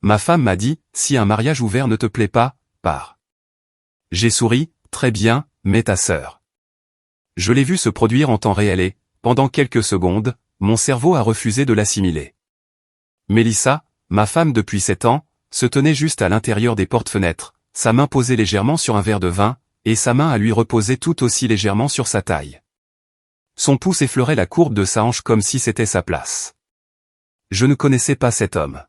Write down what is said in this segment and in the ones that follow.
ma femme m'a dit, si un mariage ouvert ne te plaît pas, pars. J'ai souri, très bien, mais ta sœur. Je l'ai vu se produire en temps réel et, pendant quelques secondes, mon cerveau a refusé de l'assimiler. Mélissa, ma femme depuis 7 ans, se tenait juste à l'intérieur des portes-fenêtres, sa main posée légèrement sur un verre de vin, et sa main à lui reposait tout aussi légèrement sur sa taille. Son pouce effleurait la courbe de sa hanche comme si c'était sa place. Je ne connaissais pas cet homme.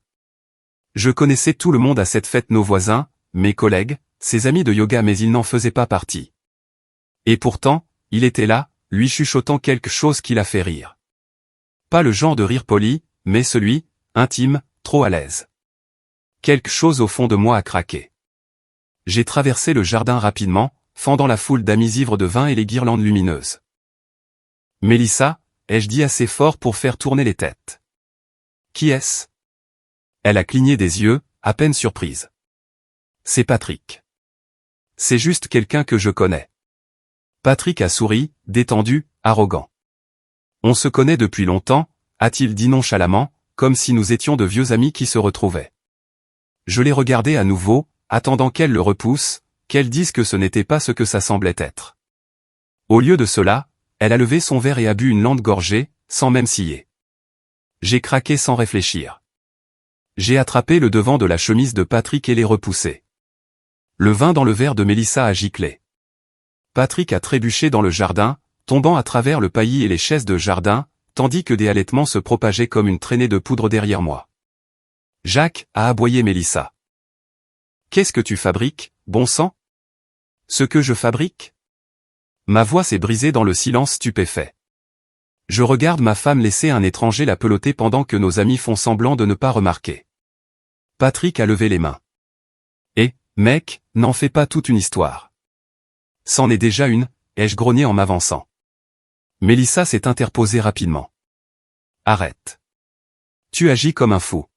Je connaissais tout le monde à cette fête, nos voisins, mes collègues, ses amis de yoga, mais il n'en faisait pas partie. Et pourtant, il était là, lui chuchotant quelque chose qui l'a fait rire. Pas le genre de rire poli, mais celui, intime, trop à l'aise. Quelque chose au fond de moi a craqué. J'ai traversé le jardin rapidement, fendant la foule d'amis ivres de vin et les guirlandes lumineuses. Mélissa, ai-je dit assez fort pour faire tourner les têtes. Qui est-ce? Elle a cligné des yeux, à peine surprise. C'est Patrick. C'est juste quelqu'un que je connais. Patrick a souri, détendu, arrogant. On se connaît depuis longtemps, a-t-il dit nonchalamment, comme si nous étions de vieux amis qui se retrouvaient. Je l'ai regardé à nouveau, attendant qu'elle le repousse, qu'elle dise que ce n'était pas ce que ça semblait être. Au lieu de cela, elle a levé son verre et a bu une lente gorgée, sans même scier. J'ai craqué sans réfléchir. J'ai attrapé le devant de la chemise de Patrick et l'ai repoussé. Le vin dans le verre de Mélissa a giclé. Patrick a trébuché dans le jardin, tombant à travers le paillis et les chaises de jardin, tandis que des halètements se propageaient comme une traînée de poudre derrière moi. Jacques, a aboyé Mélissa. Qu'est-ce que tu fabriques, bon sang? Ce que je fabrique? Ma voix s'est brisée dans le silence stupéfait. Je regarde ma femme laisser un étranger la peloter pendant que nos amis font semblant de ne pas remarquer. Patrick a levé les mains. Eh, mec, n'en fais pas toute une histoire. C'en est déjà une, ai-je grogné en m'avançant. Mélissa s'est interposée rapidement. Arrête. Tu agis comme un fou.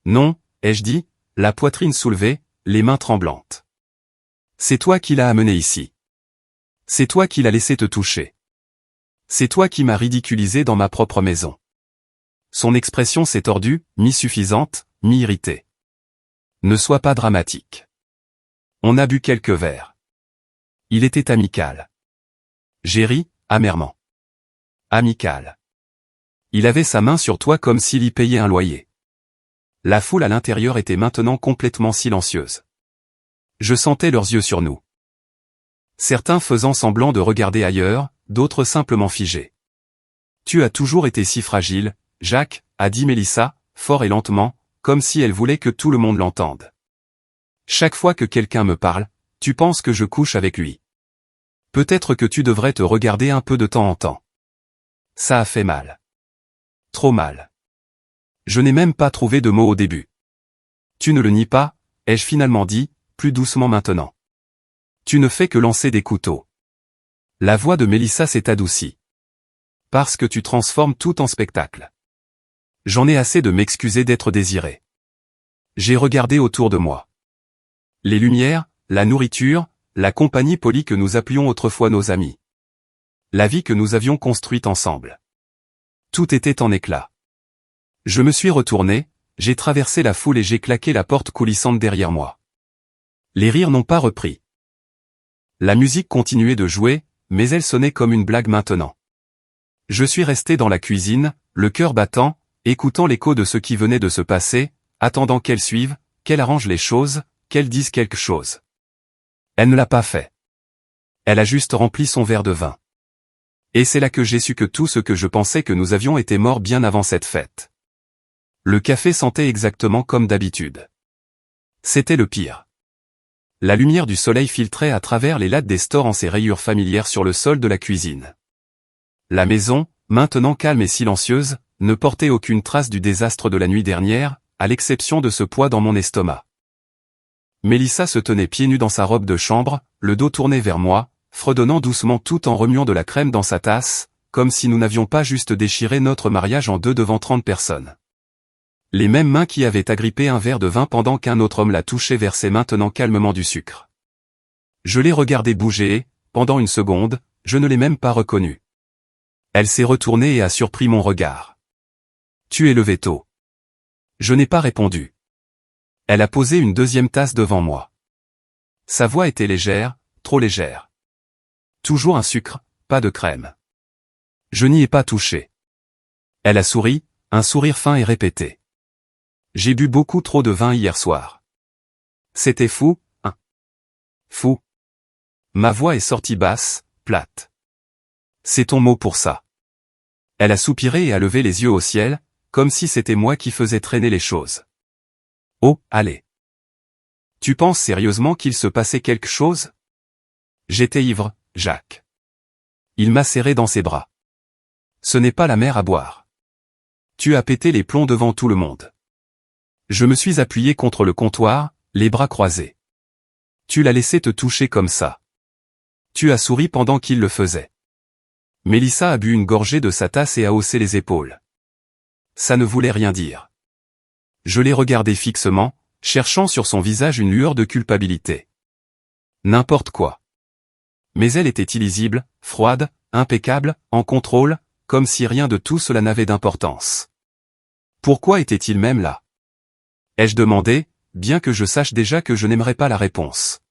Non, ai-je dit, la poitrine soulevée, les mains tremblantes. C'est toi qui l'as amené ici. C'est toi qui l'as laissé te toucher. C'est toi qui m'as ridiculisé dans ma propre maison. Son expression s'est tordue, mi-suffisante, mi-irritée. Ne sois pas dramatique. On a bu quelques verres. Il était amical. J'ai ri, amèrement. Amical. Il avait sa main sur toi comme s'il y payait un loyer. La foule à l'intérieur était maintenant complètement silencieuse. Je sentais leurs yeux sur nous. Certains faisant semblant de regarder ailleurs, d'autres simplement figés. Tu as toujours été si fragile, Jacques, a dit Mélissa, fort et lentement, comme si elle voulait que tout le monde l'entende. Chaque fois que quelqu'un me parle, tu penses que je couche avec lui. Peut-être que tu devrais te regarder un peu de temps en temps. Ça a fait mal. Trop mal. Je n'ai même pas trouvé de mots au début. Tu ne le nies pas, ai-je finalement dit, plus doucement maintenant. Tu ne fais que lancer des couteaux. La voix de Mélissa s'est adoucie. Parce que tu transformes tout en spectacle. J'en ai assez de m'excuser d'être désiré. J'ai regardé autour de moi. Les lumières, la nourriture, la compagnie polie que nous appelions autrefois nos amis. La vie que nous avions construite ensemble. Tout était en éclats. Je me suis retourné, j'ai traversé la foule et j'ai claqué la porte coulissante derrière moi. Les rires n'ont pas repris. La musique continuait de jouer, mais elle sonnait comme une blague maintenant. Je suis resté dans la cuisine, le cœur battant, écoutant l'écho de ce qui venait de se passer, attendant qu'elle suive, qu'elle arrange les choses, qu'elle dise quelque chose. Elle ne l'a pas fait. Elle a juste rempli son verre de vin. Et c'est là que j'ai su que tout ce que je pensais que nous avions était mort bien avant cette fête. Le café sentait exactement comme d'habitude. C'était le pire. La lumière du soleil filtrait à travers les lattes des stores en ses rayures familières sur le sol de la cuisine. La maison, maintenant calme et silencieuse, ne portait aucune trace du désastre de la nuit dernière, à l'exception de ce poids dans mon estomac. Mélissa se tenait pieds nus dans sa robe de chambre, le dos tourné vers moi, fredonnant doucement tout en remuant de la crème dans sa tasse, comme si nous n'avions pas juste déchiré notre mariage en deux devant 30 personnes. Les mêmes mains qui avaient agrippé un verre de vin pendant qu'un autre homme la touchait versaient maintenant calmement du sucre. Je l'ai regardée bouger et, pendant une seconde, je ne l'ai même pas reconnue. Elle s'est retournée et a surpris mon regard. Tu es levé tôt. Je n'ai pas répondu. Elle a posé une deuxième tasse devant moi. Sa voix était légère, trop légère. Toujours un sucre, pas de crème. Je n'y ai pas touché. Elle a souri, un sourire fin et répété. J'ai bu beaucoup trop de vin hier soir. C'était fou, hein? Fou. Ma voix est sortie basse, plate. C'est ton mot pour ça. Elle a soupiré et a levé les yeux au ciel, comme si c'était moi qui faisais traîner les choses. Oh, allez. Tu penses sérieusement qu'il se passait quelque chose? J'étais ivre, Jacques. Il m'a serré dans ses bras. Ce n'est pas la mer à boire. Tu as pété les plombs devant tout le monde. Je me suis appuyé contre le comptoir, les bras croisés. Tu l'as laissé te toucher comme ça. Tu as souri pendant qu'il le faisait. Mélissa a bu une gorgée de sa tasse et a haussé les épaules. Ça ne voulait rien dire. Je l'ai regardé fixement, cherchant sur son visage une lueur de culpabilité. N'importe quoi. Mais elle était illisible, froide, impeccable, en contrôle, comme si rien de tout cela n'avait d'importance. Pourquoi était-il même là? Ai-je demandé, bien que je sache déjà que je n'aimerais pas la réponse.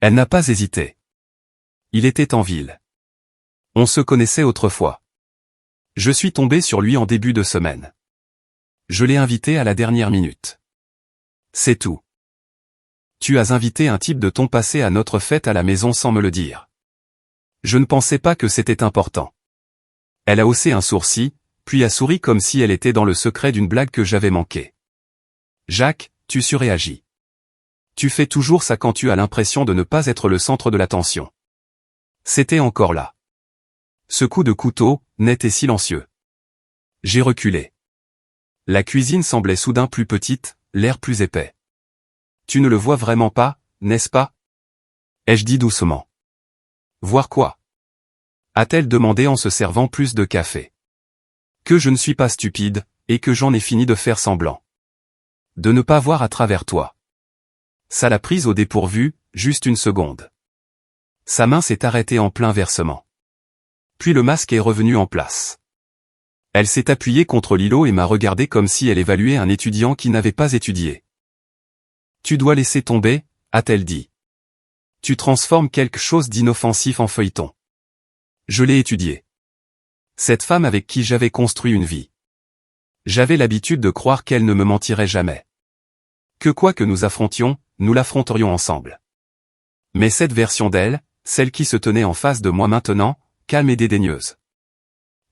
Elle n'a pas hésité. Il était en ville. On se connaissait autrefois. Je suis tombé sur lui en début de semaine. Je l'ai invité à la dernière minute. C'est tout. Tu as invité un type de ton passé à notre fête à la maison sans me le dire. Je ne pensais pas que c'était important. Elle a haussé un sourcil, puis a souri comme si elle était dans le secret d'une blague que j'avais manquée. Jacques, tu surréagis. Tu fais toujours ça quand tu as l'impression de ne pas être le centre de l'attention. C'était encore là. Ce coup de couteau, net et silencieux. J'ai reculé. La cuisine semblait soudain plus petite, l'air plus épais. Tu ne le vois vraiment pas, n'est-ce pas? Ai-je dit doucement. Voir quoi? A-t-elle demandé en se servant plus de café. Que je ne suis pas stupide, et que j'en ai fini de faire semblant. De ne pas voir à travers toi. Ça l'a prise au dépourvu, juste une seconde. Sa main s'est arrêtée en plein versement. Puis le masque est revenu en place. Elle s'est appuyée contre l'îlot et m'a regardé comme si elle évaluait un étudiant qui n'avait pas étudié. Tu dois laisser tomber, a-t-elle dit. Tu transformes quelque chose d'inoffensif en feuilleton. Je l'ai étudié. Cette femme avec qui j'avais construit une vie. J'avais l'habitude de croire qu'elle ne me mentirait jamais. Que quoi que nous affrontions, nous l'affronterions ensemble. Mais cette version d'elle, celle qui se tenait en face de moi maintenant, calme et dédaigneuse.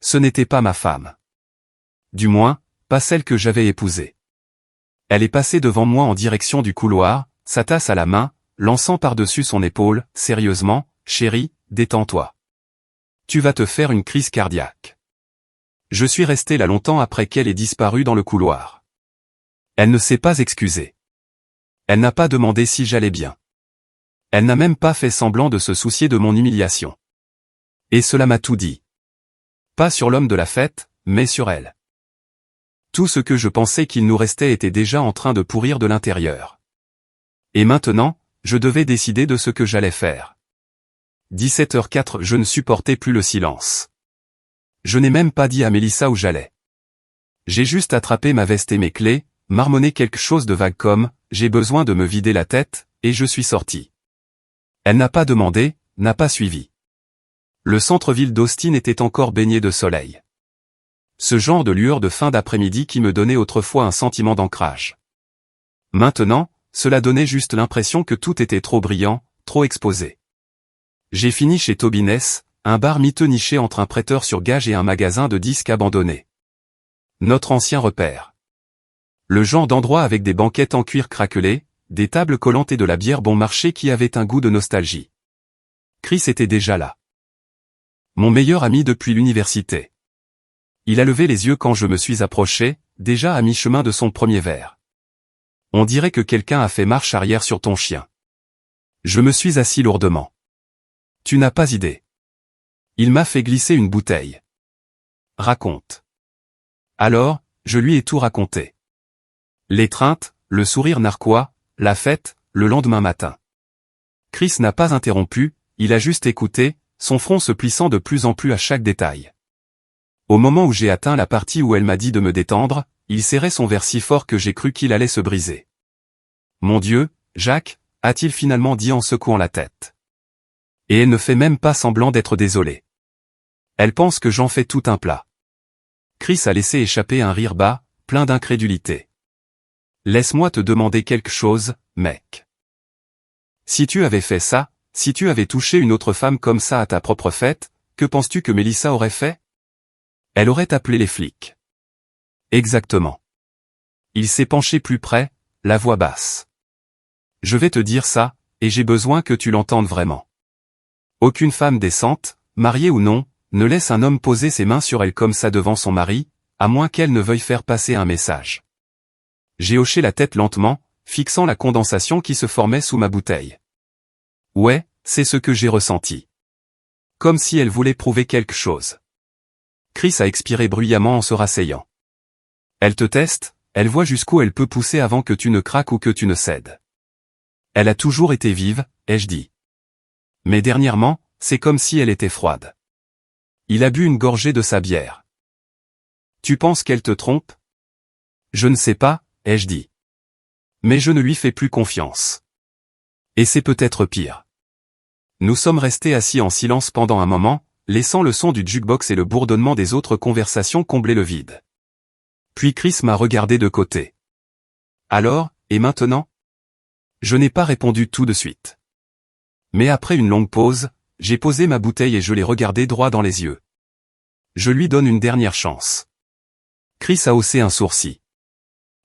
Ce n'était pas ma femme. Du moins, pas celle que j'avais épousée. Elle est passée devant moi en direction du couloir, sa tasse à la main, lançant par-dessus son épaule, sérieusement, chérie, détends-toi. Tu vas te faire une crise cardiaque. Je suis resté là longtemps après qu'elle ait disparu dans le couloir. Elle ne s'est pas excusée. Elle n'a pas demandé si j'allais bien. Elle n'a même pas fait semblant de se soucier de mon humiliation. Et cela m'a tout dit. Pas sur l'homme de la fête, mais sur elle. Tout ce que je pensais qu'il nous restait était déjà en train de pourrir de l'intérieur. Et maintenant, je devais décider de ce que j'allais faire. 17h04, je ne supportais plus le silence. Je n'ai même pas dit à Mélissa où j'allais. J'ai juste attrapé ma veste et mes clés, marmonné quelque chose de vague comme « j'ai besoin de me vider la tête » et je suis sorti. Elle n'a pas demandé, n'a pas suivi. Le centre-ville d'Austin était encore baigné de soleil. Ce genre de lueur de fin d'après-midi qui me donnait autrefois un sentiment d'ancrage. Maintenant, cela donnait juste l'impression que tout était trop brillant, trop exposé. J'ai fini chez Tobiness, un bar miteux niché entre un prêteur sur gage et un magasin de disques abandonné. Notre ancien repère. Le genre d'endroit avec des banquettes en cuir craquelé, des tables collantes et de la bière bon marché qui avait un goût de nostalgie. Chris était déjà là. Mon meilleur ami depuis l'université. Il a levé les yeux quand je me suis approché, déjà à mi-chemin de son premier verre. On dirait que quelqu'un a fait marche arrière sur ton chien. Je me suis assis lourdement. Tu n'as pas idée. Il m'a fait glisser une bouteille. Raconte. Alors, je lui ai tout raconté. L'étreinte, le sourire narquois, la fête, le lendemain matin. Chris n'a pas interrompu, il a juste écouté, son front se plissant de plus en plus à chaque détail. Au moment où j'ai atteint la partie où elle m'a dit de me détendre, il serrait son verre si fort que j'ai cru qu'il allait se briser. Mon Dieu, Jacques, a-t-il finalement dit en secouant la tête. Et elle ne fait même pas semblant d'être désolée. Elle pense que j'en fais tout un plat. Chris a laissé échapper un rire bas, plein d'incrédulité. Laisse-moi te demander quelque chose, mec. Si tu avais fait ça, si tu avais touché une autre femme comme ça à ta propre fête, que penses-tu que Mélissa aurait fait? Elle aurait appelé les flics. Exactement. Il s'est penché plus près, la voix basse. Je vais te dire ça, et j'ai besoin que tu l'entendes vraiment. Aucune femme décente, mariée ou non, ne laisse un homme poser ses mains sur elle comme ça devant son mari, à moins qu'elle ne veuille faire passer un message. J'ai hoché la tête lentement, fixant la condensation qui se formait sous ma bouteille. Ouais, c'est ce que j'ai ressenti. Comme si elle voulait prouver quelque chose. Chris a expiré bruyamment en se rasseyant. Elle te teste, elle voit jusqu'où elle peut pousser avant que tu ne craques ou que tu ne cèdes. Elle a toujours été vive, ai-je dit. Mais dernièrement, c'est comme si elle était froide. Il a bu une gorgée de sa bière. Tu penses qu'elle te trompe? Je ne sais pas, ai-je dit. Mais je ne lui fais plus confiance. Et c'est peut-être pire. Nous sommes restés assis en silence pendant un moment, laissant le son du jukebox et le bourdonnement des autres conversations combler le vide. Puis Chris m'a regardé de côté. Alors, et maintenant? Je n'ai pas répondu tout de suite. Mais après une longue pause, j'ai posé ma bouteille et je l'ai regardé droit dans les yeux. Je lui donne une dernière chance. Chris a haussé un sourcil.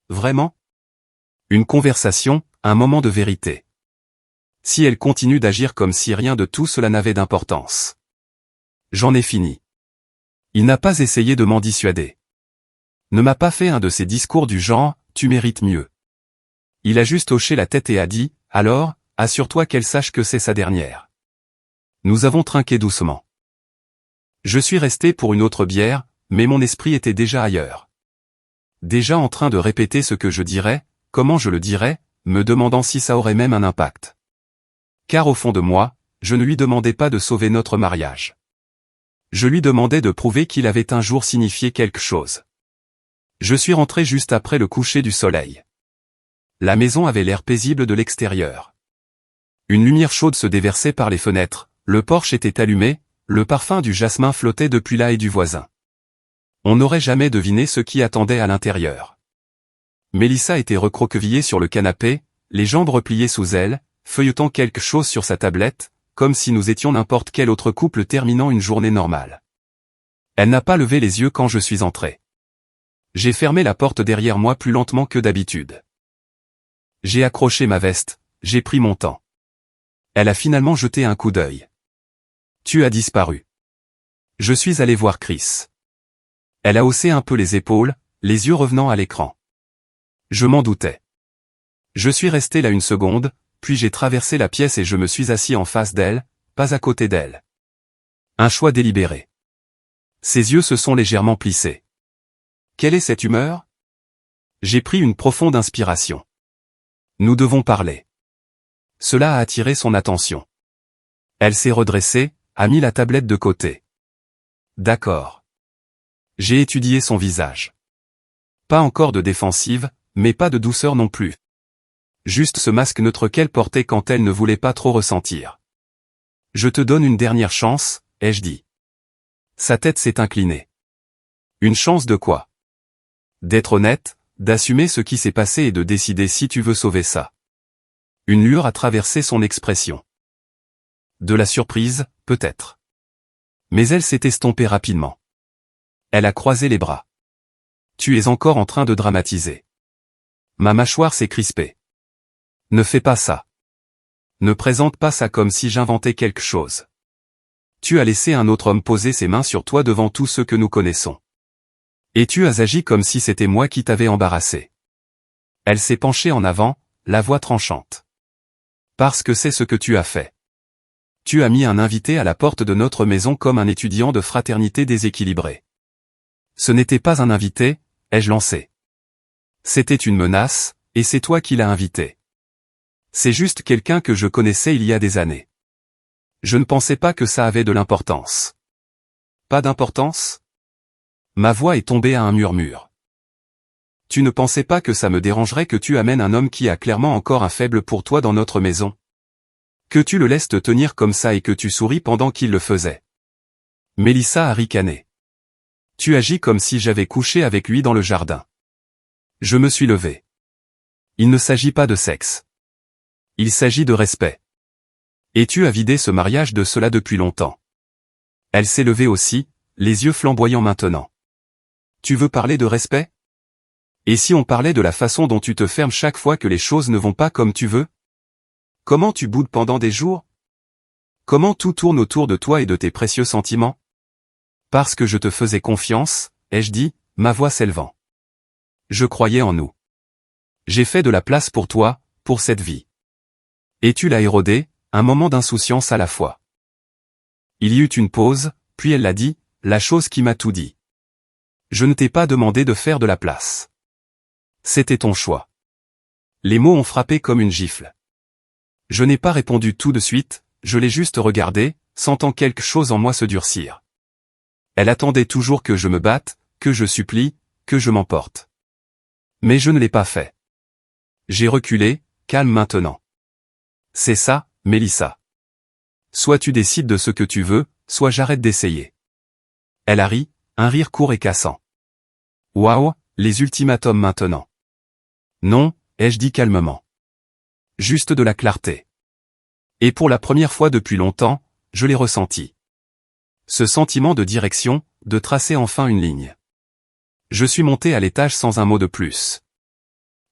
Vraiment? Une conversation, un moment de vérité. Si elle continue d'agir comme si rien de tout cela n'avait d'importance. J'en ai fini. Il n'a pas essayé de m'en dissuader. Ne m'a pas fait un de ces discours du genre, tu mérites mieux. Il a juste hoché la tête et a dit, alors, assure-toi qu'elle sache que c'est sa dernière. Nous avons trinqué doucement. Je suis resté pour une autre bière, mais mon esprit était déjà ailleurs. Déjà en train de répéter ce que je dirais, comment je le dirais, me demandant si ça aurait même un impact. Car au fond de moi, je ne lui demandais pas de sauver notre mariage. Je lui demandais de prouver qu'il avait un jour signifié quelque chose. Je suis rentré juste après le coucher du soleil. La maison avait l'air paisible de l'extérieur. Une lumière chaude se déversait par les fenêtres, le porche était allumé, le parfum du jasmin flottait depuis là et du voisin. On n'aurait jamais deviné ce qui attendait à l'intérieur. Mélissa était recroquevillée sur le canapé, les jambes repliées sous elle, feuilletant quelque chose sur sa tablette, comme si nous étions n'importe quel autre couple terminant une journée normale. Elle n'a pas levé les yeux quand je suis entré. J'ai fermé la porte derrière moi plus lentement que d'habitude. J'ai accroché ma veste, j'ai pris mon temps. Elle a finalement jeté un coup d'œil. Tu as disparu. Je suis allé voir Chris. Elle a haussé un peu les épaules, les yeux revenant à l'écran. Je m'en doutais. Je suis resté là une seconde, puis j'ai traversé la pièce et je me suis assis en face d'elle, pas à côté d'elle. Un choix délibéré. Ses yeux se sont légèrement plissés. Quelle est cette humeur? J'ai pris une profonde inspiration. Nous devons parler. Cela a attiré son attention. Elle s'est redressée, a mis la tablette de côté. D'accord. J'ai étudié son visage. Pas encore de défensive, mais pas de douceur non plus. Juste ce masque neutre qu'elle portait quand elle ne voulait pas trop ressentir. Je te donne une dernière chance, ai-je dit. Sa tête s'est inclinée. Une chance de quoi? D'être honnête, d'assumer ce qui s'est passé et de décider si tu veux sauver ça. Une lueur a traversé son expression. De la surprise, peut-être. Mais elle s'est estompée rapidement. Elle a croisé les bras. Tu es encore en train de dramatiser. Ma mâchoire s'est crispée. Ne fais pas ça. Ne présente pas ça comme si j'inventais quelque chose. Tu as laissé un autre homme poser ses mains sur toi devant tous ceux que nous connaissons. Et tu as agi comme si c'était moi qui t'avais embarrassé. Elle s'est penchée en avant, la voix tranchante. Parce que c'est ce que tu as fait. Tu as mis un invité à la porte de notre maison comme un étudiant de fraternité déséquilibré. Ce n'était pas un invité, ai-je lancé. C'était une menace, et c'est toi qui l'as invité. C'est juste quelqu'un que je connaissais il y a des années. Je ne pensais pas que ça avait de l'importance. Pas d'importance? Ma voix est tombée à un murmure. Tu ne pensais pas que ça me dérangerait que tu amènes un homme qui a clairement encore un faible pour toi dans notre maison? Que tu le laisses te tenir comme ça et que tu souris pendant qu'il le faisait. Mélissa a ricané. Tu agis comme si j'avais couché avec lui dans le jardin. Je me suis levé. Il ne s'agit pas de sexe. Il s'agit de respect. Et tu as vidé ce mariage de cela depuis longtemps. Elle s'est levée aussi, les yeux flamboyants maintenant. Tu veux parler de respect? Et si on parlait de la façon dont tu te fermes chaque fois que les choses ne vont pas comme tu veux? Comment tu boudes pendant des jours? Comment tout tourne autour de toi et de tes précieux sentiments? Parce que je te faisais confiance, ai-je dit, ma voix s'élevant. Je croyais en nous. J'ai fait de la place pour toi, pour cette vie. Et tu l'as érodée, un moment d'insouciance à la fois. Il y eut une pause, puis elle l'a dit, la chose qui m'a tout dit. Je ne t'ai pas demandé de faire de la place. C'était ton choix. Les mots ont frappé comme une gifle. Je n'ai pas répondu tout de suite, je l'ai juste regardé, sentant quelque chose en moi se durcir. Elle attendait toujours que je me batte, que je supplie, que je m'emporte. Mais je ne l'ai pas fait. J'ai reculé, calme maintenant. C'est ça, Mélissa. Soit tu décides de ce que tu veux, soit j'arrête d'essayer. Elle a ri, un rire court et cassant. Waouh, les ultimatums maintenant. Non, ai-je dit calmement. Juste de la clarté. Et pour la première fois depuis longtemps, je l'ai ressenti. Ce sentiment de direction, de tracer enfin une ligne. Je suis monté à l'étage sans un mot de plus.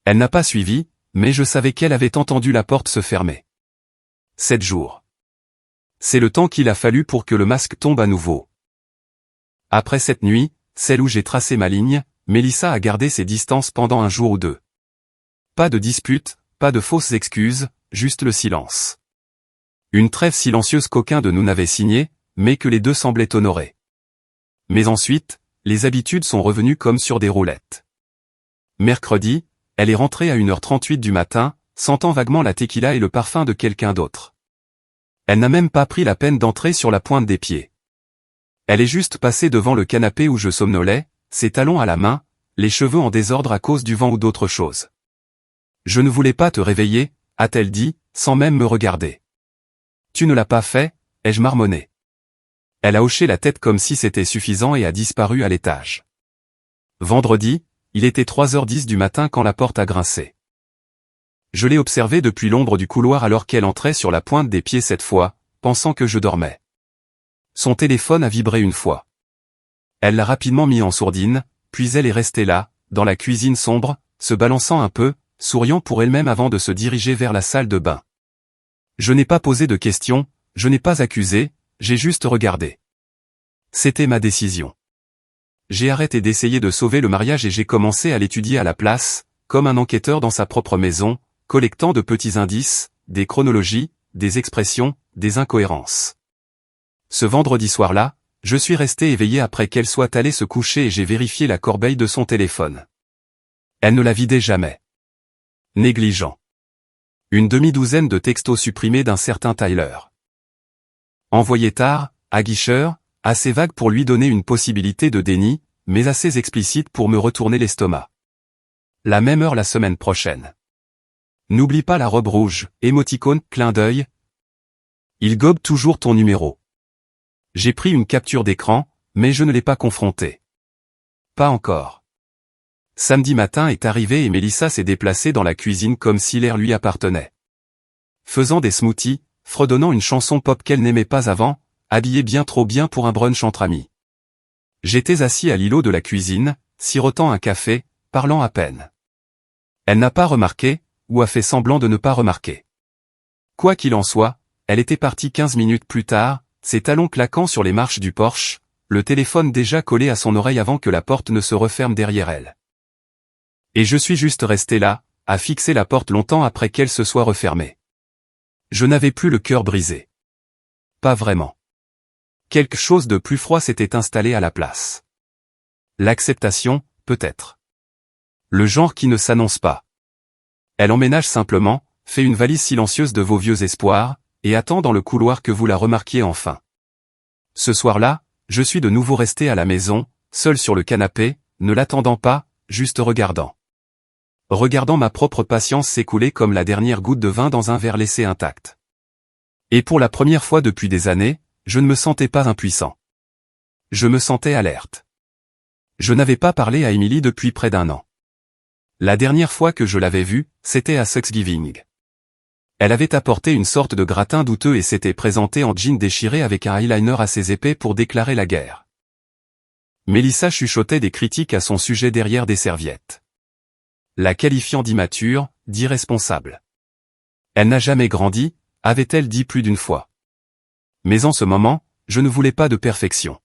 Elle n'a pas suivi, mais je savais qu'elle avait entendu la porte se fermer. 7 jours. C'est le temps qu'il a fallu pour que le masque tombe à nouveau. Après cette nuit, celle où j'ai tracé ma ligne, Mélissa a gardé ses distances pendant un jour ou deux. Pas de dispute, pas de fausses excuses, juste le silence. Une trêve silencieuse qu'aucun de nous n'avait signée, mais que les deux semblaient honorer. Mais ensuite, les habitudes sont revenues comme sur des roulettes. Mercredi, elle est rentrée à 1h38 du matin, sentant vaguement la tequila et le parfum de quelqu'un d'autre. Elle n'a même pas pris la peine d'entrer sur la pointe des pieds. Elle est juste passée devant le canapé où je somnolais, ses talons à la main, les cheveux en désordre à cause du vent ou d'autre chose. Je ne voulais pas te réveiller, a-t-elle dit, sans même me regarder. Tu ne l'as pas fait, ai-je marmonné. Elle a hoché la tête comme si c'était suffisant et a disparu à l'étage. Vendredi, il était 3h10 du matin quand la porte a grincé. Je l'ai observée depuis l'ombre du couloir alors qu'elle entrait sur la pointe des pieds cette fois, pensant que je dormais. Son téléphone a vibré une fois. Elle l'a rapidement mis en sourdine, puis elle est restée là, dans la cuisine sombre, se balançant un peu, souriant pour elle-même avant de se diriger vers la salle de bain. Je n'ai pas posé de questions, je n'ai pas accusé, j'ai juste regardé. C'était ma décision. J'ai arrêté d'essayer de sauver le mariage et j'ai commencé à l'étudier à la place, comme un enquêteur dans sa propre maison, collectant de petits indices, des chronologies, des expressions, des incohérences. Ce vendredi soir-là, je suis resté éveillé après qu'elle soit allée se coucher et j'ai vérifié la corbeille de son téléphone. Elle ne la vidait jamais. Négligent. Une demi-douzaine de textos supprimés d'un certain Tyler. Envoyés tard, aguicheur, assez vague pour lui donner une possibilité de déni, mais assez explicite pour me retourner l'estomac. La même heure la semaine prochaine. N'oublie pas la robe rouge, émoticône, clin d'œil. Il gobe toujours ton numéro. J'ai pris une capture d'écran, mais je ne l'ai pas confronté. Pas encore. Samedi matin est arrivé et Mélissa s'est déplacée dans la cuisine comme si l'air lui appartenait. Faisant des smoothies, fredonnant une chanson pop qu'elle n'aimait pas avant, habillée bien trop bien pour un brunch entre amis. J'étais assis à l'îlot de la cuisine, sirotant un café, parlant à peine. Elle n'a pas remarqué, ou a fait semblant de ne pas remarquer. Quoi qu'il en soit, elle était partie 15 minutes plus tard, ses talons claquant sur les marches du Porsche, le téléphone déjà collé à son oreille avant que la porte ne se referme derrière elle. Et je suis juste resté là, à fixer la porte longtemps après qu'elle se soit refermée. Je n'avais plus le cœur brisé. Pas vraiment. Quelque chose de plus froid s'était installé à la place. L'acceptation, peut-être. Le genre qui ne s'annonce pas. Elle emménage simplement, fait une valise silencieuse de vos vieux espoirs, et attend dans le couloir que vous la remarquiez enfin. Ce soir-là, je suis de nouveau resté à la maison, seul sur le canapé, ne l'attendant pas, juste regardant. regardant ma propre patience s'écouler comme la dernière goutte de vin dans un verre laissé intact. Et pour la première fois depuis des années, je ne me sentais pas impuissant. Je me sentais alerte. Je n'avais pas parlé à Emily depuis près d'1 an. La dernière fois que je l'avais vue, c'était à Thanksgiving. Elle avait apporté une sorte de gratin douteux et s'était présentée en jean déchiré avec un eyeliner assez épais pour déclarer la guerre. Melissa chuchotait des critiques à son sujet derrière des serviettes. La qualifiant d'immature, d'irresponsable. Elle n'a jamais grandi, avait-elle dit plus d'une fois. Mais en ce moment, je ne voulais pas de perfection.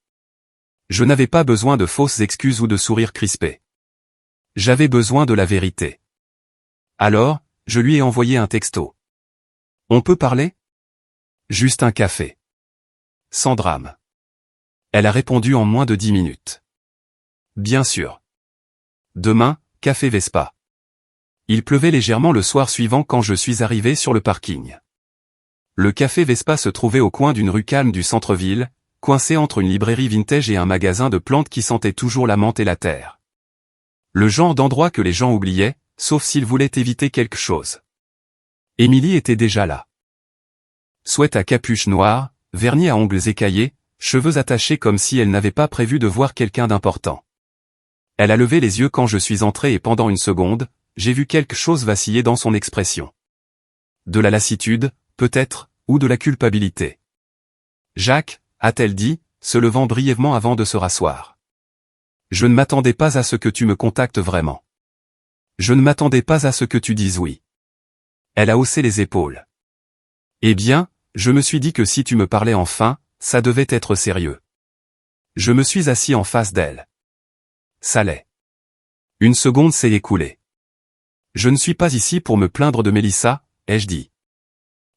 Je n'avais pas besoin de fausses excuses ou de sourires crispés. J'avais besoin de la vérité. Alors, je lui ai envoyé un texto. On peut parler? Juste un café. Sans drame. Elle a répondu en moins de 10 minutes. Bien sûr. Demain, café Vespa. Il pleuvait légèrement le soir suivant quand je suis arrivé sur le parking. Le café Vespa se trouvait au coin d'une rue calme du centre-ville, coincé entre une librairie vintage et un magasin de plantes qui sentait toujours la menthe et la terre. Le genre d'endroit que les gens oubliaient, sauf s'ils voulaient éviter quelque chose. Emily était déjà là. Sweat à capuche noire, vernis à ongles écaillés, cheveux attachés comme si elle n'avait pas prévu de voir quelqu'un d'important. Elle a levé les yeux quand je suis entré et pendant une seconde, j'ai vu quelque chose vaciller dans son expression. De la lassitude, peut-être, ou de la culpabilité. Jacques, a-t-elle dit, se levant brièvement avant de se rasseoir. Je ne m'attendais pas à ce que tu me contactes vraiment. Je ne m'attendais pas à ce que tu dises oui. Elle a haussé les épaules. Eh bien, je me suis dit que si tu me parlais enfin, ça devait être sérieux. Je me suis assis en face d'elle. Ça l'est. Une seconde s'est écoulée. Je ne suis pas ici pour me plaindre de Melissa, ai-je dit.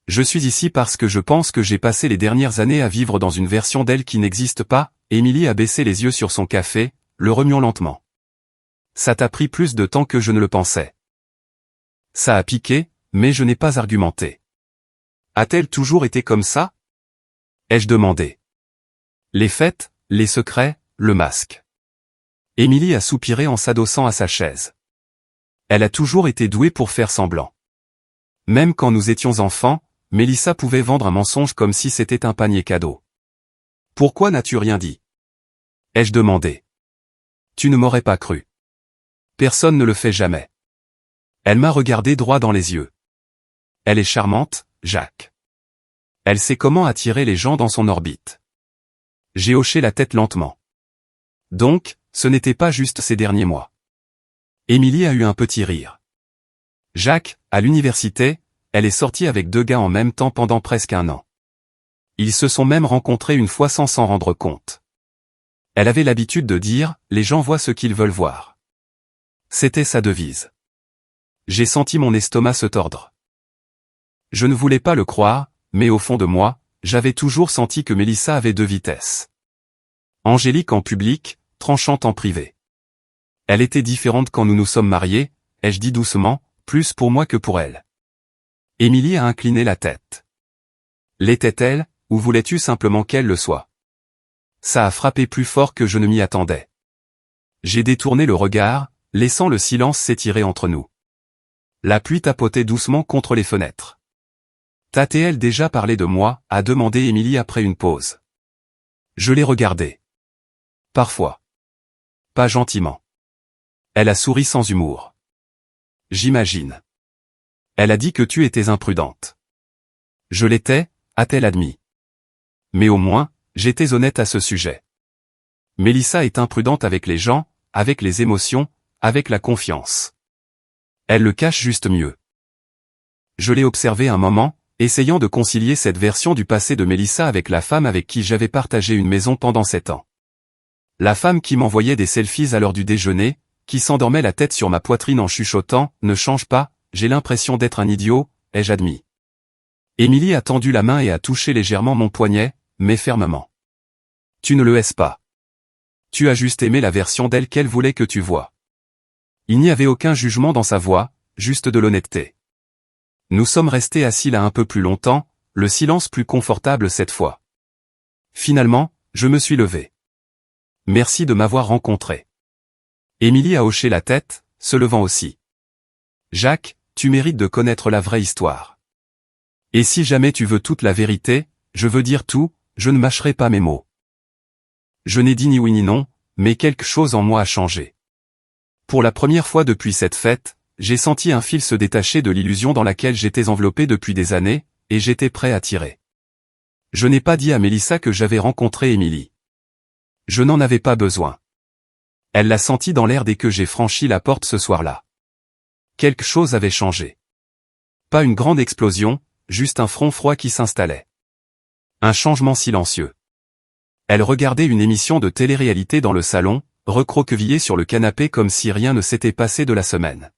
Je suis ici parce que je pense que j'ai passé les dernières années à vivre dans une version d'elle qui n'existe pas. Emily a baissé les yeux sur son café, le remuant lentement. Ça t'a pris plus de temps que je ne le pensais. Ça a piqué, mais je n'ai pas argumenté. A-t-elle toujours été comme ça? Ai-je demandé. Les fêtes, les secrets, le masque. Emily a soupiré en s'adossant à sa chaise. Elle a toujours été douée pour faire semblant. Même quand nous étions enfants, Melissa pouvait vendre un mensonge comme si c'était un panier cadeau. Pourquoi n'as-tu rien dit? Ai-je demandé. Tu ne m'aurais pas cru. Personne ne le fait jamais. Elle m'a regardé droit dans les yeux. Elle est charmante, Jacques. Elle sait comment attirer les gens dans son orbite. J'ai hoché la tête lentement. Donc, ce n'était pas juste ces derniers mois. Emily a eu un petit rire. Jacques, à l'université, elle est sortie avec 2 gars en même temps pendant presque 1 an. Ils se sont même rencontrés une fois sans s'en rendre compte. Elle avait l'habitude de dire, les gens voient ce qu'ils veulent voir. C'était sa devise. J'ai senti mon estomac se tordre. Je ne voulais pas le croire, mais au fond de moi, j'avais toujours senti que Melissa avait 2 vitesses. Angélique en public, tranchante en privé. Elle était différente quand nous nous sommes mariés, ai-je dit doucement, plus pour moi que pour elle. Emily a incliné la tête. L'était-elle, ou voulais-tu simplement qu'elle le soit? Ça a frappé plus fort que je ne m'y attendais. J'ai détourné le regard, laissant le silence s'étirer entre nous. La pluie tapotait doucement contre les fenêtres. T'a-t-elle déjà parlé de moi, a demandé Emily après une pause. Je l'ai regardée. Parfois. Pas gentiment. Elle a souri sans humour. J'imagine. Elle a dit que tu étais imprudente. Je l'étais, a-t-elle admis. Mais au moins, j'étais honnête à ce sujet. Melissa est imprudente avec les gens, avec les émotions, avec la confiance. Elle le cache juste mieux. Je l'ai observé un moment, essayant de concilier cette version du passé de Melissa avec la femme avec qui j'avais partagé une maison pendant 7 ans. La femme qui m'envoyait des selfies à l'heure du déjeuner, qui s'endormait la tête sur ma poitrine en chuchotant, ne change pas, j'ai l'impression d'être un idiot, ai-je admis. Emily a tendu la main et a touché légèrement mon poignet, mais fermement. Tu ne le haises pas. Tu as juste aimé la version d'elle qu'elle voulait que tu vois. Il n'y avait aucun jugement dans sa voix, juste de l'honnêteté. Nous sommes restés assis là un peu plus longtemps, le silence plus confortable cette fois. Finalement, je me suis levé. Merci de m'avoir rencontré. Emily a hoché la tête, se levant aussi. Jacques, tu mérites de connaître la vraie histoire. Et si jamais tu veux toute la vérité, je veux dire tout, je ne mâcherai pas mes mots. Je n'ai dit ni oui ni non, mais quelque chose en moi a changé. Pour la première fois depuis cette fête, j'ai senti un fil se détacher de l'illusion dans laquelle j'étais enveloppé depuis des années, et j'étais prêt à tirer. Je n'ai pas dit à Mélissa que j'avais rencontré Émilie. Je n'en avais pas besoin. Elle l'a senti dans l'air dès que j'ai franchi la porte ce soir-là. Quelque chose avait changé. Pas une grande explosion, juste un front froid qui s'installait. Un changement silencieux. Elle regardait une émission de télé-réalité dans le salon, recroquevillée sur le canapé comme si rien ne s'était passé de la semaine.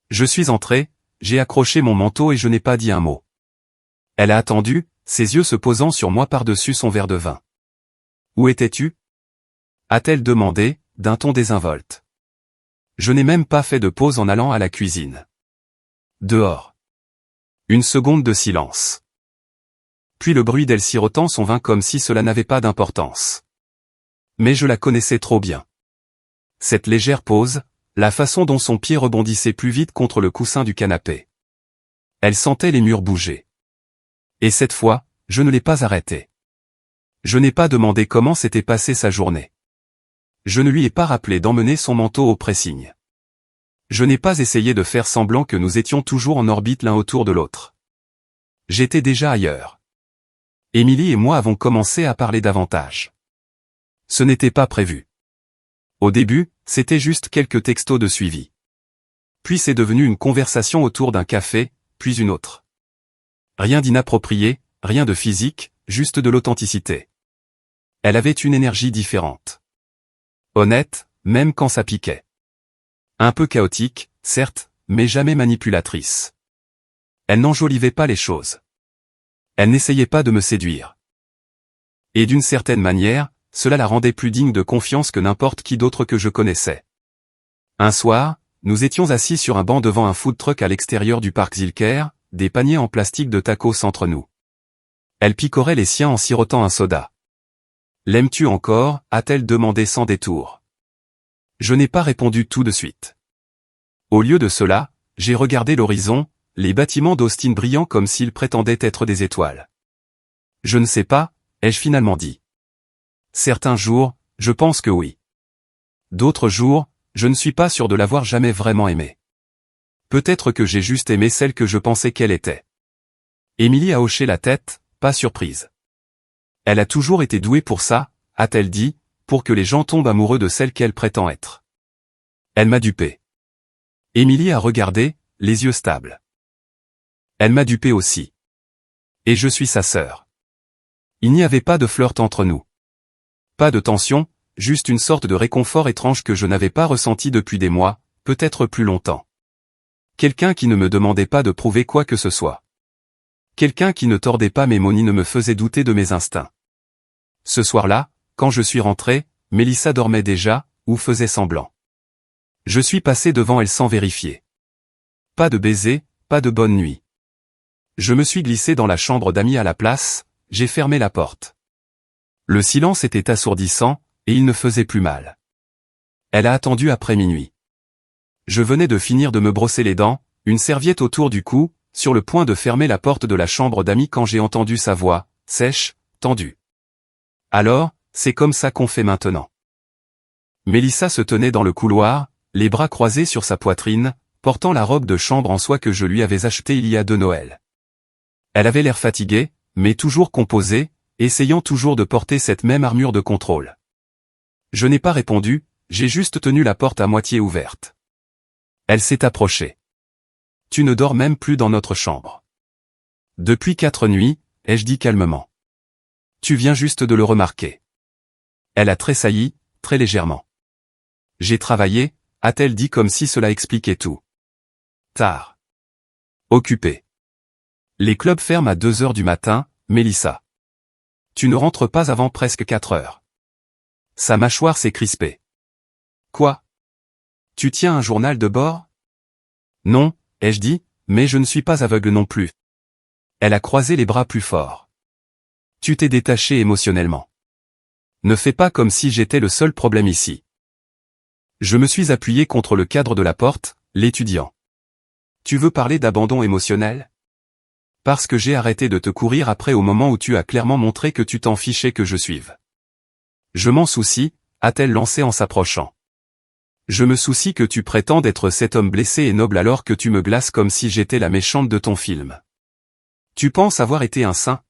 Je suis entré, j'ai accroché mon manteau et je n'ai pas dit un mot. Elle a attendu, ses yeux se posant sur moi par-dessus son verre de vin. « Où étais-tu » a-t-elle demandé, d'un ton désinvolte. Je n'ai même pas fait de pause en allant à la cuisine. Dehors. Une seconde de silence. Puis le bruit d'elle sirotant son vin comme si cela n'avait pas d'importance. Mais je la connaissais trop bien. Cette légère pause, la façon dont son pied rebondissait plus vite contre le coussin du canapé. Elle sentait les murs bouger. Et cette fois, je ne l'ai pas arrêtée. Je n'ai pas demandé comment s'était passée sa journée. Je ne lui ai pas rappelé d'emmener son manteau au pressing. Je n'ai pas essayé de faire semblant que nous étions toujours en orbite l'un autour de l'autre. J'étais déjà ailleurs. Émilie et moi avons commencé à parler davantage. Ce n'était pas prévu. Au début, c'était juste quelques textos de suivi. Puis c'est devenu une conversation autour d'un café, puis une autre. Rien d'inapproprié, rien de physique, juste de l'authenticité. Elle avait une énergie différente. Honnête, même quand ça piquait. Un peu chaotique, certes, mais jamais manipulatrice. Elle n'enjolivait pas les choses. Elle n'essayait pas de me séduire. Et d'une certaine manière, cela la rendait plus digne de confiance que n'importe qui d'autre que je connaissais. Un soir, nous étions assis sur un banc devant un food truck à l'extérieur du parc Zilker, des paniers en plastique de tacos entre nous. Elle picorait les siens en sirotant un soda. « L'aimes-tu encore » a-t-elle demandé sans détour. Je n'ai pas répondu tout de suite. Au lieu de cela, j'ai regardé l'horizon, les bâtiments d'Austin brillants comme s'ils prétendaient être des étoiles. Je ne sais pas, ai-je finalement dit. Certains jours, je pense que oui. D'autres jours, je ne suis pas sûr de l'avoir jamais vraiment aimée. Peut-être que j'ai juste aimé celle que je pensais qu'elle était. Émilie a hoché la tête, pas surprise. Elle a toujours été douée pour ça, a-t-elle dit, pour que les gens tombent amoureux de celle qu'elle prétend être. Elle m'a dupé. Émilie a regardé, les yeux stables. Elle m'a dupé aussi. Et je suis sa sœur. Il n'y avait pas de flirt entre nous. Pas de tension, juste une sorte de réconfort étrange que je n'avais pas ressenti depuis des mois, peut-être plus longtemps. Quelqu'un qui ne me demandait pas de prouver quoi que ce soit. Quelqu'un qui ne tordait pas mes mots ni ne me faisait douter de mes instincts. Ce soir-là, quand je suis rentré, Mélissa dormait déjà, ou faisait semblant. Je suis passé devant elle sans vérifier. Pas de baiser, pas de bonne nuit. Je me suis glissé dans la chambre d'amis à la place, j'ai fermé la porte. Le silence était assourdissant, et il ne faisait plus mal. Elle a attendu après minuit. Je venais de finir de me brosser les dents, une serviette autour du cou, sur le point de fermer la porte de la chambre d'amis quand j'ai entendu sa voix, sèche, tendue. Alors, c'est comme ça qu'on fait maintenant. Mélissa se tenait dans le couloir, les bras croisés sur sa poitrine, portant la robe de chambre en soie que je lui avais achetée il y a 2 Noëls. Elle avait l'air fatiguée, mais toujours composée, essayant toujours de porter cette même armure de contrôle. Je n'ai pas répondu, j'ai juste tenu la porte à moitié ouverte. Elle s'est approchée. « Tu ne dors même plus dans notre chambre. » « Depuis 4 nuits, ai-je dit calmement. »« Tu viens juste de le remarquer. » Elle a tressailli, très légèrement. « J'ai travaillé, » a-t-elle dit comme si cela expliquait tout. Tard. Occupé. Les clubs ferment à 2 heures du matin, Mélissa. Tu ne rentres pas avant presque 4 heures. Sa mâchoire s'est crispée. Quoi? Tu tiens un journal de bord? Non, ai-je dit, mais je ne suis pas aveugle non plus. Elle a croisé les bras plus fort. Tu t'es détaché émotionnellement. Ne fais pas comme si j'étais le seul problème ici. Je me suis appuyé contre le cadre de la porte, l'étudiant. Tu veux parler d'abandon émotionnel? Parce que j'ai arrêté de te courir après au moment où tu as clairement montré que tu t'en fichais que je suive. Je m'en soucie, a-t-elle lancé en s'approchant. Je me soucie que tu prétends être cet homme blessé et noble alors que tu me glaces comme si j'étais la méchante de ton film. Tu penses avoir été un saint?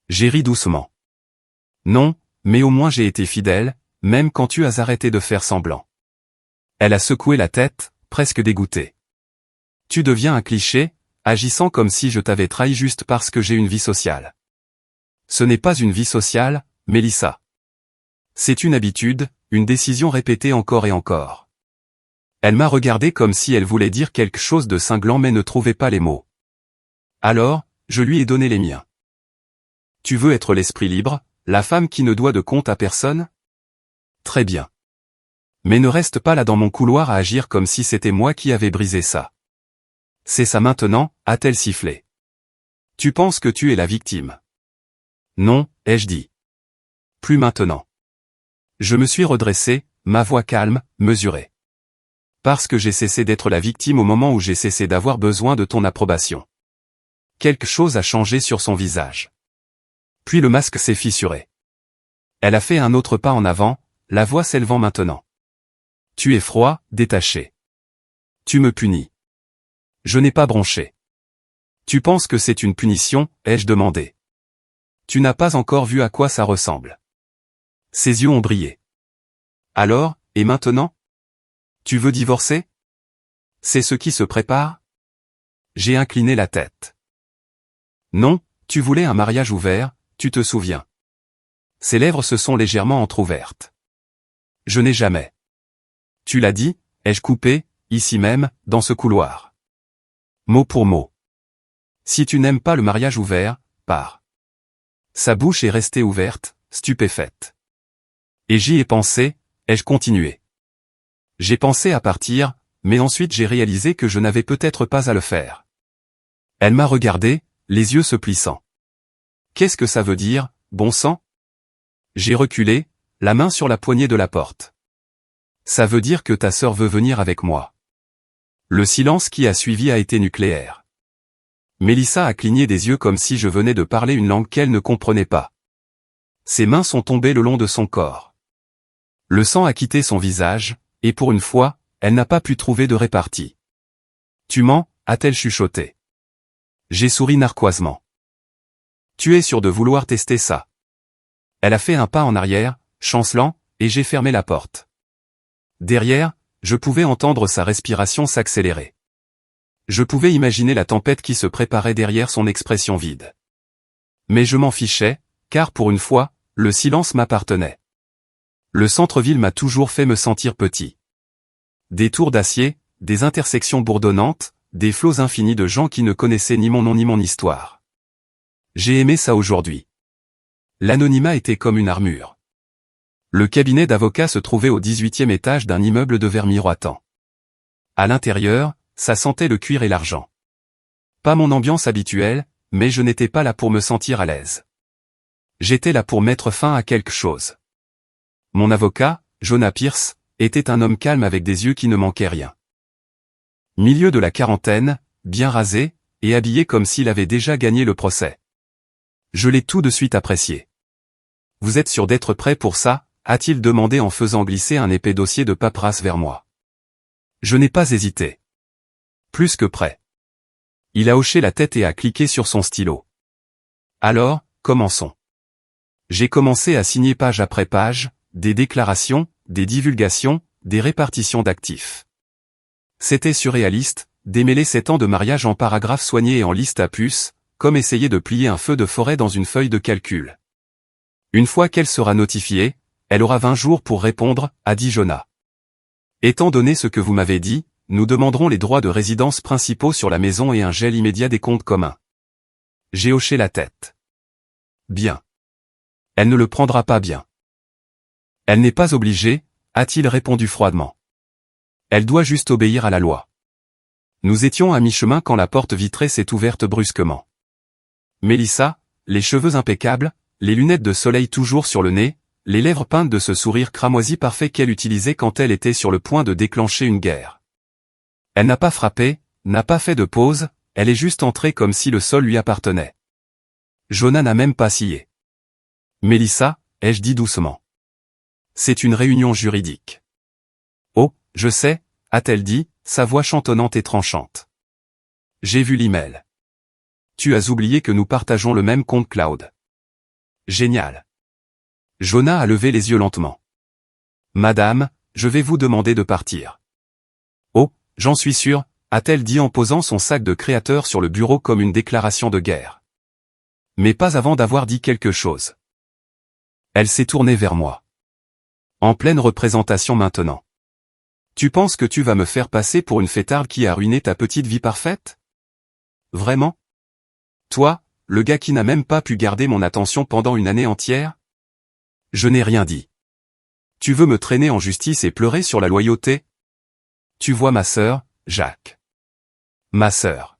J'ai ri doucement. Non, mais au moins j'ai été fidèle, même quand tu as arrêté de faire semblant. Elle a secoué la tête, presque dégoûtée. Tu deviens un cliché, agissant comme si je t'avais trahi juste parce que j'ai une vie sociale. Ce n'est pas une vie sociale, Mélissa. C'est une habitude, une décision répétée encore et encore. Elle m'a regardé comme si elle voulait dire quelque chose de cinglant mais ne trouvait pas les mots. Alors, je lui ai donné les miens. Tu veux être l'esprit libre, la femme qui ne doit de compte à personne? Très bien. Mais ne reste pas là dans mon couloir à agir comme si c'était moi qui avais brisé ça. C'est ça maintenant, a-t-elle sifflé. Tu penses que tu es la victime? Non, ai-je dit. Plus maintenant. Je me suis redressé, ma voix calme, mesurée. Parce que j'ai cessé d'être la victime au moment où j'ai cessé d'avoir besoin de ton approbation. Quelque chose a changé sur son visage. Puis le masque s'est fissuré. Elle a fait un autre pas en avant, la voix s'élevant maintenant. Tu es froid, détaché. Tu me punis. Je n'ai pas bronché. Tu penses que c'est une punition, ai-je demandé. Tu n'as pas encore vu à quoi ça ressemble. Ses yeux ont brillé. Alors, et maintenant? Tu veux divorcer? C'est ce qui se prépare? J'ai incliné la tête. Non, tu voulais un mariage ouvert, tu te souviens. Ses lèvres se sont légèrement entr'ouvertes. Je n'ai jamais. Tu l'as dit, ai-je coupé, ici même, dans ce couloir. Mot pour mot. Si tu n'aimes pas le mariage ouvert, pars. Sa bouche est restée ouverte, stupéfaite. Et j'y ai pensé, ai-je continué. J'ai pensé à partir, mais ensuite j'ai réalisé que je n'avais peut-être pas à le faire. Elle m'a regardé, les yeux se plissant. Qu'est-ce que ça veut dire, bon sang? J'ai reculé, la main sur la poignée de la porte. Ça veut dire que ta sœur veut venir avec moi. Le silence qui a suivi a été nucléaire. Mélissa a cligné des yeux comme si je venais de parler une langue qu'elle ne comprenait pas. Ses mains sont tombées le long de son corps. Le sang a quitté son visage, et pour une fois, elle n'a pas pu trouver de répartie. Tu mens, a-t-elle chuchoté. J'ai souri narquoisement. Tu es sûr de vouloir tester ça? Elle a fait un pas en arrière, chancelant, et j'ai fermé la porte. Derrière, je pouvais entendre sa respiration s'accélérer. Je pouvais imaginer la tempête qui se préparait derrière son expression vide. Mais je m'en fichais, car pour une fois, le silence m'appartenait. Le centre-ville m'a toujours fait me sentir petit. Des tours d'acier, des intersections bourdonnantes, des flots infinis de gens qui ne connaissaient ni mon nom ni mon histoire. J'ai aimé ça aujourd'hui. L'anonymat était comme une armure. Le cabinet d'avocat se trouvait au 18e étage d'un immeuble de verre miroitant. À l'intérieur, ça sentait le cuir et l'argent. Pas mon ambiance habituelle, mais je n'étais pas là pour me sentir à l'aise. J'étais là pour mettre fin à quelque chose. Mon avocat, Jonah Pierce, était un homme calme avec des yeux qui ne manquaient rien. Milieu de la quarantaine, bien rasé, et habillé comme s'il avait déjà gagné le procès. Je l'ai tout de suite apprécié. Vous êtes sûr d'être prêt pour ça, a-t-il demandé en faisant glisser un épais dossier de paperasse vers moi. Je n'ai pas hésité. Plus que prêt. Il a hoché la tête et a cliqué sur son stylo. Alors, commençons. J'ai commencé à signer page après page, des déclarations, des divulgations, des répartitions d'actifs. C'était surréaliste, démêler 7 ans de mariage en paragraphes soignés et en liste à puces, comme essayer de plier un feu de forêt dans une feuille de calcul. Une fois qu'elle sera notifiée, elle aura 20 jours pour répondre, a dit Jonah. Étant donné ce que vous m'avez dit, nous demanderons les droits de résidence principaux sur la maison et un gel immédiat des comptes communs. J'ai hoché la tête. Bien. Elle ne le prendra pas bien. Elle n'est pas obligée, a-t-il répondu froidement. Elle doit juste obéir à la loi. Nous étions à mi-chemin quand la porte vitrée s'est ouverte brusquement. Mélissa, les cheveux impeccables, les lunettes de soleil toujours sur le nez, les lèvres peintes de ce sourire cramoisi parfait qu'elle utilisait quand elle était sur le point de déclencher une guerre. Elle n'a pas frappé, n'a pas fait de pause, elle est juste entrée comme si le sol lui appartenait. Jonah n'a même pas scié. Mélissa, ai-je dit doucement. C'est une réunion juridique. Oh, je sais, a-t-elle dit, sa voix chantonnante et tranchante. J'ai vu l'email. Tu as oublié que nous partageons le même compte cloud. Génial. Jonah a levé les yeux lentement. Madame, je vais vous demander de partir. Oh, j'en suis sûr, a-t-elle dit en posant son sac de créateur sur le bureau comme une déclaration de guerre. Mais pas avant d'avoir dit quelque chose. Elle s'est tournée vers moi. En pleine représentation maintenant. Tu penses que tu vas me faire passer pour une fêtarde qui a ruiné ta petite vie parfaite? Vraiment? Toi, le gars qui n'a même pas pu garder mon attention pendant une année entière? Je n'ai rien dit. Tu veux me traîner en justice et pleurer sur la loyauté? Tu vois ma sœur, Jacques. Ma sœur.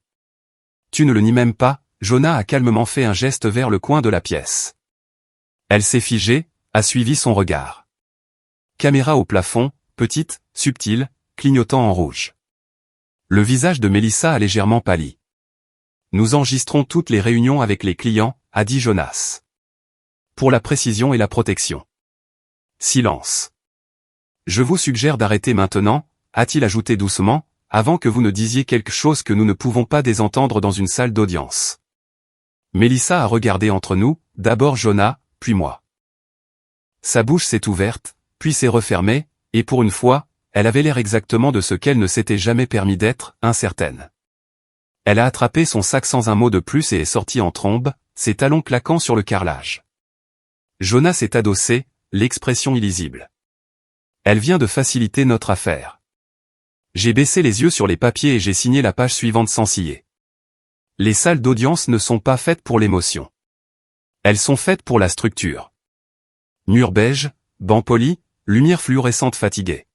Tu ne le nies même pas, Jonah a calmement fait un geste vers le coin de la pièce. Elle s'est figée, a suivi son regard. Caméra au plafond, petite, subtile, clignotant en rouge. Le visage de Mélissa a légèrement pâli. Nous enregistrons toutes les réunions avec les clients, a dit Jonas. Pour la précision et la protection. Silence. Je vous suggère d'arrêter maintenant, a-t-il ajouté doucement, avant que vous ne disiez quelque chose que nous ne pouvons pas désentendre dans une salle d'audience. Mélissa a regardé entre nous, d'abord Jonah, puis moi. Sa bouche s'est ouverte, puis s'est refermée, et pour une fois, elle avait l'air exactement de ce qu'elle ne s'était jamais permis d'être, incertaine. Elle a attrapé son sac sans un mot de plus et est sortie en trombe, ses talons claquant sur le carrelage. Jonah s'est adossé, l'expression illisible. Elle vient de faciliter notre affaire. J'ai baissé les yeux sur les papiers et j'ai signé la page suivante sans ciller. Les salles d'audience ne sont pas faites pour l'émotion. Elles sont faites pour la structure. Mur beige, banc poli, lumière fluorescente fatiguée.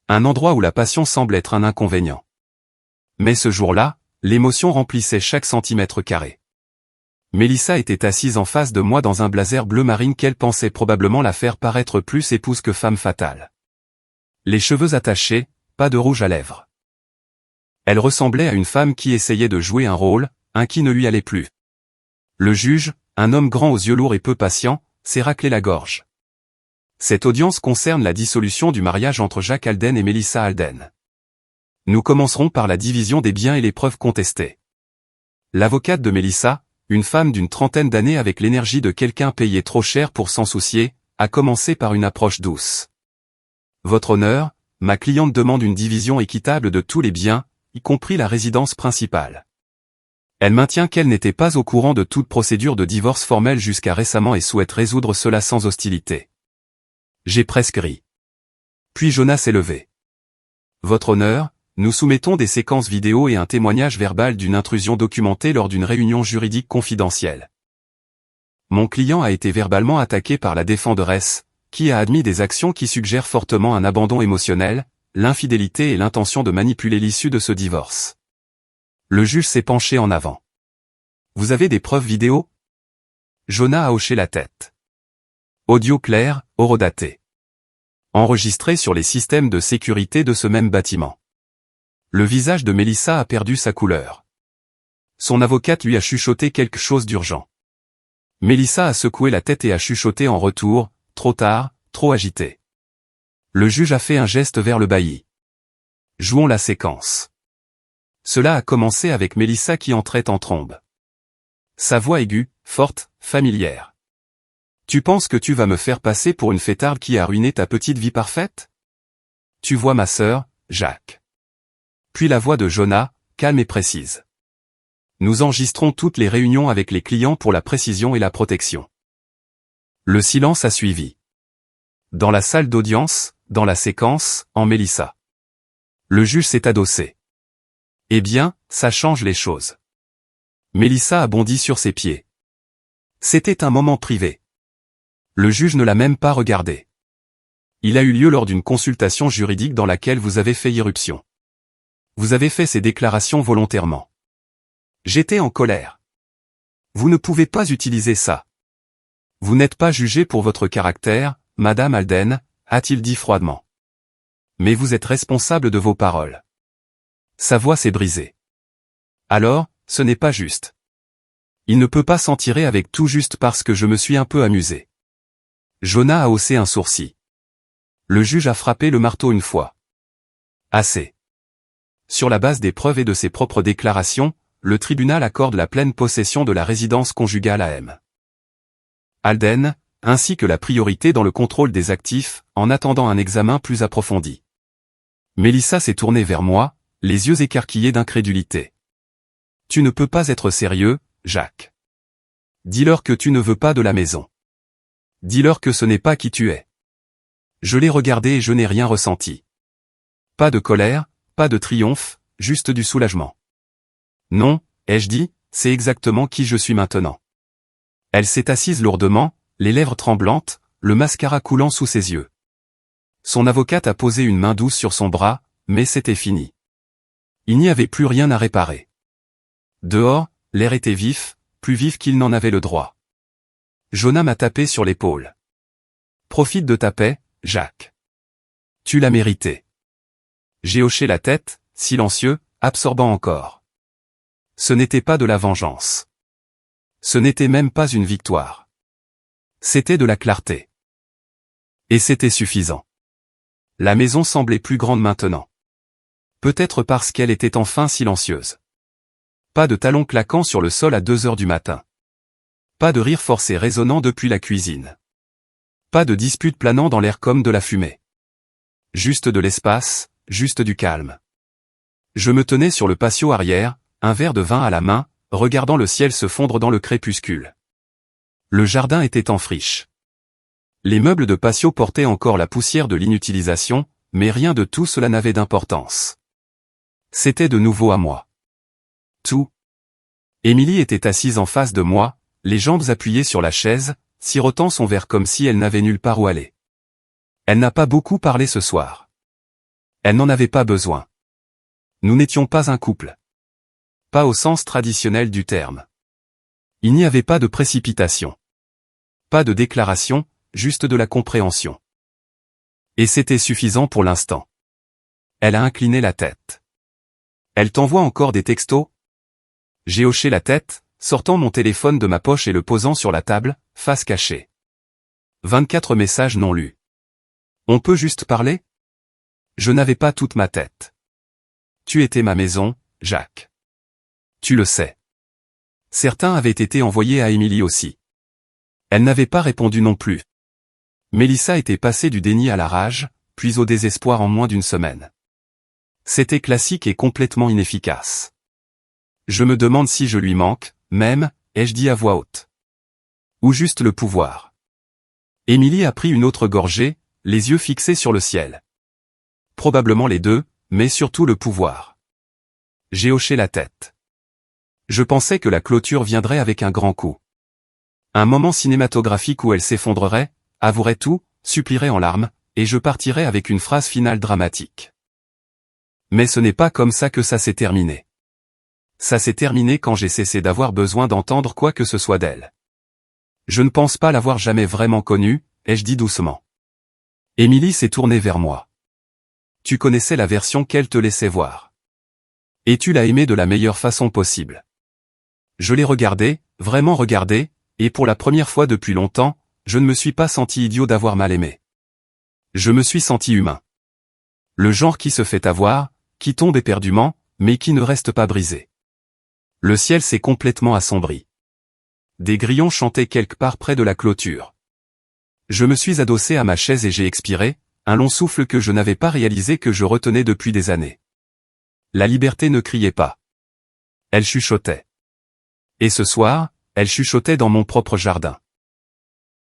Un endroit où la passion semble être un inconvénient. Mais ce jour-là, l'émotion remplissait chaque centimètre carré. Mélissa était assise en face de moi dans un blazer bleu marine qu'elle pensait probablement la faire paraître plus épouse que femme fatale. Les cheveux attachés, pas de rouge à lèvres. Elle ressemblait à une femme qui essayait de jouer un rôle, un qui ne lui allait plus. Le juge, un homme grand aux yeux lourds et peu patient, s'est raclé la gorge. Cette audience concerne la dissolution du mariage entre Jacques Alden et Mélissa Alden. Nous commencerons par la division des biens et les preuves contestées. L'avocate de Mélissa, une femme d'une trentaine d'années avec l'énergie de quelqu'un payé trop cher pour s'en soucier, a commencé par une approche douce. Votre honneur, ma cliente demande une division équitable de tous les biens, y compris la résidence principale. Elle maintient qu'elle n'était pas au courant de toute procédure de divorce formelle jusqu'à récemment et souhaite résoudre cela sans hostilité. J'ai presque ri. Puis Jonah s'est levé. Votre honneur, nous soumettons des séquences vidéo et un témoignage verbal d'une intrusion documentée lors d'une réunion juridique confidentielle. Mon client a été verbalement attaqué par la défenderesse, qui a admis des actions qui suggèrent fortement un abandon émotionnel, l'infidélité et l'intention de manipuler l'issue de ce divorce. Le juge s'est penché en avant. Vous avez des preuves vidéo? Jonah a hoché la tête. Audio clair, horodaté. Enregistré sur les systèmes de sécurité de ce même bâtiment. Le visage de Mélissa a perdu sa couleur. Son avocate lui a chuchoté quelque chose d'urgent. Mélissa a secoué la tête et a chuchoté en retour, trop tard, trop agité. Le juge a fait un geste vers le bailli. Jouons la séquence. Cela a commencé avec Mélissa qui entrait en trombe. Sa voix aiguë, forte, familière. Tu penses que tu vas me faire passer pour une fêtarde qui a ruiné ta petite vie parfaite? Tu vois ma sœur, Jacques. Puis la voix de Jonah, calme et précise. Nous enregistrons toutes les réunions avec les clients pour la précision et la protection. Le silence a suivi. Dans la salle d'audience, dans la séquence, en Mélissa. Le juge s'est adossé. Eh bien, ça change les choses. Mélissa a bondi sur ses pieds. C'était un moment privé. Le juge ne l'a même pas regardé. Il a eu lieu lors d'une consultation juridique dans laquelle vous avez fait irruption. Vous avez fait ces déclarations volontairement. J'étais en colère. Vous ne pouvez pas utiliser ça. Vous n'êtes pas jugée pour votre caractère, Madame Alden, a-t-il dit froidement. Mais vous êtes responsable de vos paroles. Sa voix s'est brisée. Alors, ce n'est pas juste. Il ne peut pas s'en tirer avec tout juste parce que je me suis un peu amusé. Jonah a haussé un sourcil. Le juge a frappé le marteau une fois. Assez. Sur la base des preuves et de ses propres déclarations, le tribunal accorde la pleine possession de la résidence conjugale à M. Alden, ainsi que la priorité dans le contrôle des actifs, en attendant un examen plus approfondi. Mélissa s'est tournée vers moi, les yeux écarquillés d'incrédulité. Tu ne peux pas être sérieux, Jacques. Dis-leur que tu ne veux pas de la maison. Dis-leur que ce n'est pas qui tu es. Je l'ai regardé et je n'ai rien ressenti. Pas de colère, pas de triomphe, juste du soulagement. Non, ai-je dit, c'est exactement qui je suis maintenant. Elle s'est assise lourdement, les lèvres tremblantes, le mascara coulant sous ses yeux. Son avocate a posé une main douce sur son bras, mais c'était fini. Il n'y avait plus rien à réparer. Dehors, l'air était vif, plus vif qu'il n'en avait le droit. Jonah m'a tapé sur l'épaule. Profite de ta paix, Jacques. Tu l'as mérité. J'ai hoché la tête, silencieux, absorbant encore. Ce n'était pas de la vengeance. Ce n'était même pas une victoire. C'était de la clarté. Et c'était suffisant. La maison semblait plus grande maintenant. Peut-être parce qu'elle était enfin silencieuse. Pas de talons claquant sur le sol à 2 heures du matin. Pas de rire forcé résonnant depuis la cuisine. Pas de dispute planant dans l'air comme de la fumée. Juste de l'espace, juste du calme. Je me tenais sur le patio arrière, un verre de vin à la main, regardant le ciel se fondre dans le crépuscule. Le jardin était en friche. Les meubles de patio portaient encore la poussière de l'inutilisation, mais rien de tout cela n'avait d'importance. C'était de nouveau à moi. Tout. Émilie était assise en face de moi, les jambes appuyées sur la chaise, sirotant son verre comme si elle n'avait nulle part où aller. Elle n'a pas beaucoup parlé ce soir. Elle n'en avait pas besoin. Nous n'étions pas un couple. Pas au sens traditionnel du terme. Il n'y avait pas de précipitation. Pas de déclaration, juste de la compréhension. Et c'était suffisant pour l'instant. Elle a incliné la tête. Elle t'envoie encore des textos? J'ai hoché la tête, sortant mon téléphone de ma poche et le posant sur la table, face cachée. 24 messages non lus. On peut juste parler? Je n'avais pas toute ma tête. Tu étais ma maison, Jacques. Tu le sais. Certains avaient été envoyés à Émilie aussi. Elle n'avait pas répondu non plus. Mélissa était passée du déni à la rage, puis au désespoir en moins d'une semaine. C'était classique et complètement inefficace. Je me demande si je lui manque, même, ai-je dit à voix haute. Ou juste le pouvoir. Émilie a pris une autre gorgée, les yeux fixés sur le ciel. Probablement les deux, mais surtout le pouvoir. J'ai hoché la tête. Je pensais que la clôture viendrait avec un grand coup. Un moment cinématographique où elle s'effondrerait, avouerait tout, supplierait en larmes, et je partirais avec une phrase finale dramatique. Mais ce n'est pas comme ça que ça s'est terminé. Ça s'est terminé quand j'ai cessé d'avoir besoin d'entendre quoi que ce soit d'elle. Je ne pense pas l'avoir jamais vraiment connue, ai-je dit doucement. Émilie s'est tournée vers moi. Tu connaissais la version qu'elle te laissait voir. Et tu l'as aimée de la meilleure façon possible. Je l'ai regardée, vraiment regardée, et pour la première fois depuis longtemps, je ne me suis pas senti idiot d'avoir mal aimé. Je me suis senti humain. Le genre qui se fait avoir, qui tombe éperdument, mais qui ne reste pas brisé. Le ciel s'est complètement assombri. Des grillons chantaient quelque part près de la clôture. Je me suis adossé à ma chaise et j'ai expiré, un long souffle que je n'avais pas réalisé que je retenais depuis des années. La liberté ne criait pas. Elle chuchotait. Et ce soir, elle chuchotait dans mon propre jardin.